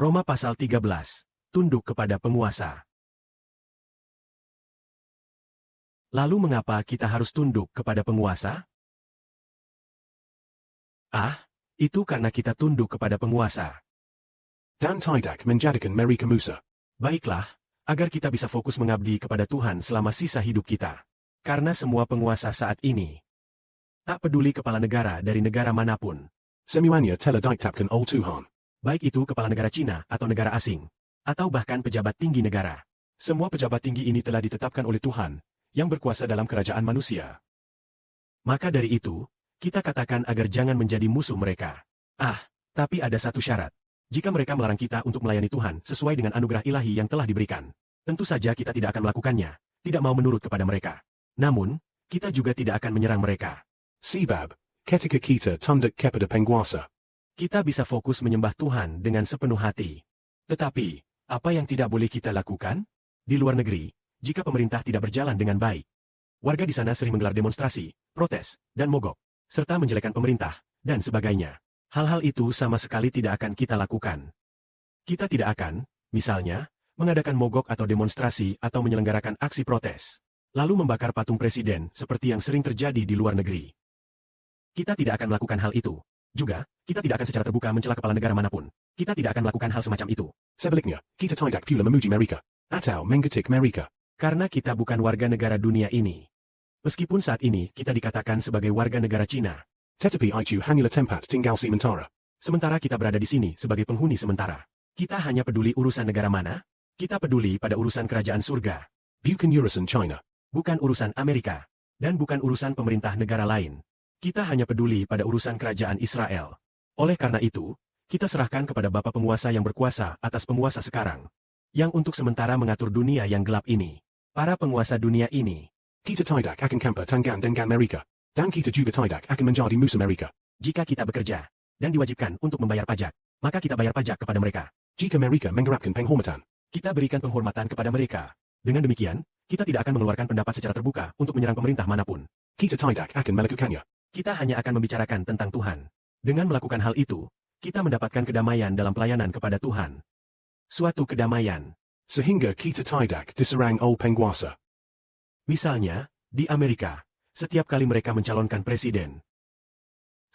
Roma pasal 13. Tunduk kepada penguasa. Lalu mengapa kita harus tunduk kepada penguasa? Itu karena kita tunduk kepada penguasa. Dan tidak menjadikan mereka musuh. Baiklah, agar kita bisa fokus mengabdi kepada Tuhan selama sisa hidup kita. Karena semua penguasa saat ini, tak peduli kepala negara dari negara manapun, Semuanya telah ditetapkan oleh Tuhan. baik itu kepala negara Cina atau negara asing, atau bahkan pejabat tinggi negara. Semua pejabat tinggi ini telah ditetapkan oleh Tuhan, yang berkuasa dalam kerajaan manusia. Maka dari itu, kita katakan agar jangan menjadi musuh mereka. Tapi ada satu syarat. Jika mereka melarang kita untuk melayani Tuhan sesuai dengan anugerah ilahi yang telah diberikan, tentu saja kita tidak akan melakukannya, tidak mau menurut kepada mereka. Namun, kita juga tidak akan menyerang mereka. Sebab, ketika kita tunduk kepada penguasa, Kita bisa fokus menyembah Tuhan dengan sepenuh hati. Tetapi, apa yang tidak boleh kita lakukan? Di luar negeri, jika pemerintah tidak berjalan dengan baik, warga di sana sering menggelar demonstrasi, protes, dan mogok, serta menjelekkan pemerintah, dan sebagainya. Hal-hal itu sama sekali tidak akan kita lakukan. Kita tidak akan, misalnya, mengadakan mogok atau demonstrasi atau menyelenggarakan aksi protes, lalu membakar patung presiden seperti yang sering terjadi di luar negeri. Kita tidak akan melakukan hal itu. Juga, kita tidak akan secara terbuka mencela kepala negara manapun. Kita tidak akan melakukan hal semacam itu. sebaliknya, kita tidak pula memuji mereka, atau mengkritik mereka. Karena kita bukan warga negara dunia ini. Meskipun saat ini kita dikatakan sebagai warga negara Cina, Tetapi itu hanyalah tempat tinggal sementara. sementara kita berada di sini sebagai penghuni sementara. Kita hanya peduli urusan negara mana? Kita peduli pada urusan kerajaan surga, Bukan urusan China. bukan urusan Amerika, dan bukan urusan pemerintah negara lain. Kita hanya peduli pada urusan kerajaan Israel. Oleh karena itu, kita serahkan kepada Bapa penguasa yang berkuasa atas penguasa sekarang, yang untuk sementara mengatur dunia yang gelap ini. Para penguasa dunia ini, Kita tidak akan campur tangan dengan mereka. Dan kita juga tidak akan menjadi musuh mereka. jika kita bekerja dan diwajibkan untuk membayar pajak, maka kita bayar pajak kepada mereka. Jika mereka mengharapkan penghormatan, Kita berikan penghormatan kepada mereka. Dengan demikian, kita tidak akan mengeluarkan pendapat secara terbuka untuk menyerang pemerintah manapun. kita tidak akan melakukannya. Kita hanya akan membicarakan tentang Tuhan. Dengan melakukan hal itu, kita mendapatkan kedamaian dalam pelayanan kepada Tuhan. Suatu kedamaian. Sehingga kita tidak diserang oleh penguasa. Misalnya, di Amerika, setiap kali mereka mencalonkan presiden,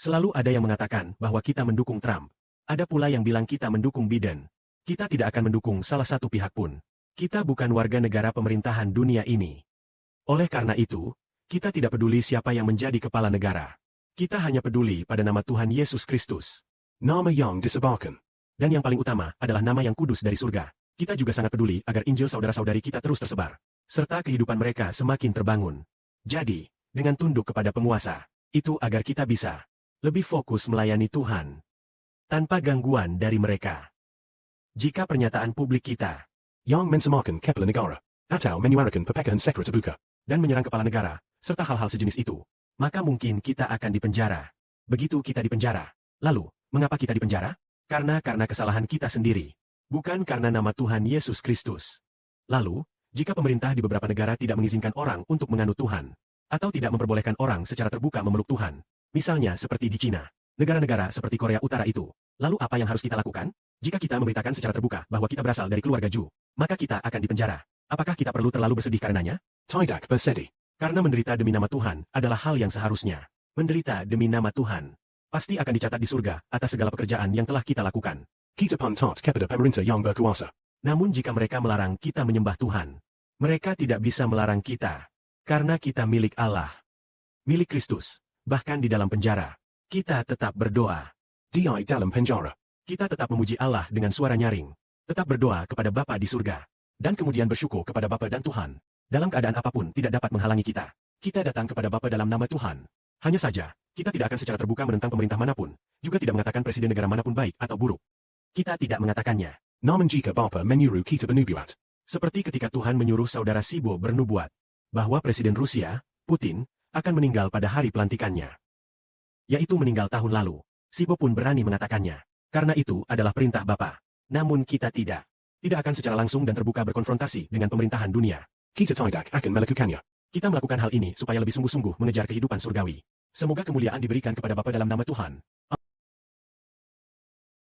selalu ada yang mengatakan bahwa kita mendukung Trump. Ada pula yang bilang kita mendukung Biden. Kita tidak akan mendukung salah satu pihak pun. Kita bukan warga negara pemerintahan dunia ini. Oleh karena itu, kita tidak peduli siapa yang menjadi kepala negara. Kita hanya peduli pada nama Tuhan Yesus Kristus. Nama yang disebarkan. Dan yang paling utama adalah nama yang kudus dari surga. Kita juga sangat peduli agar Injil saudara-saudari kita terus tersebar, serta kehidupan mereka semakin terbangun. Jadi, dengan tunduk kepada penguasa, itu agar kita bisa lebih fokus melayani Tuhan, tanpa gangguan dari mereka. Jika pernyataan publik kita, Yang mensemarkan kepala negara. Atau menyuarakan pepecahan sekre terbuka. dan menyerang kepala negara, serta hal-hal sejenis itu, maka mungkin kita akan dipenjara. Begitu kita dipenjara, lalu, mengapa kita dipenjara? Karena kesalahan kita sendiri, bukan karena nama Tuhan Yesus Kristus. Lalu, jika pemerintah di beberapa negara tidak mengizinkan orang untuk menganut Tuhan, atau tidak memperbolehkan orang secara terbuka memeluk Tuhan, misalnya seperti di Cina, negara-negara seperti Korea Utara itu, lalu apa yang harus kita lakukan? Jika kita memberitakan secara terbuka bahwa kita berasal dari keluarga Ju, maka kita akan dipenjara. Apakah kita perlu terlalu bersedih karenanya? Tidak bersedih. Karena menderita demi nama Tuhan adalah hal yang seharusnya. Menderita demi nama Tuhan pasti akan dicatat di surga atas segala pekerjaan yang telah kita lakukan. Kita pun taat kepada pemerintah yang berkuasa. Namun jika mereka melarang kita menyembah Tuhan, mereka tidak bisa melarang kita. Karena kita milik Allah, milik Kristus, bahkan di dalam penjara, kita tetap berdoa. Di dalam penjara. Kita tetap memuji Allah dengan suara nyaring, tetap berdoa kepada Bapa di surga, dan kemudian bersyukur kepada Bapa dan Tuhan. Dalam keadaan apapun tidak dapat menghalangi kita. Kita datang kepada Bapa dalam nama Tuhan. Hanya saja, kita tidak akan secara terbuka menentang pemerintah manapun, juga tidak mengatakan presiden negara manapun baik atau buruk. Kita tidak mengatakannya. Namun jika Bapa menyuruh kita bernubuat. Seperti ketika Tuhan menyuruh saudara Sibo bernubuat, bahwa Presiden Rusia, Putin, akan meninggal pada hari pelantikannya. Yaitu meninggal tahun lalu. Sibo pun berani mengatakannya. Karena itu adalah perintah Bapa. Namun kita tidak. Tidak akan secara langsung dan terbuka berkonfrontasi dengan pemerintahan dunia. Kita tidak akan melakukannya. Kita melakukan hal ini supaya lebih sungguh-sungguh mengejar kehidupan surgawi. Semoga kemuliaan diberikan kepada Bapa dalam nama Tuhan.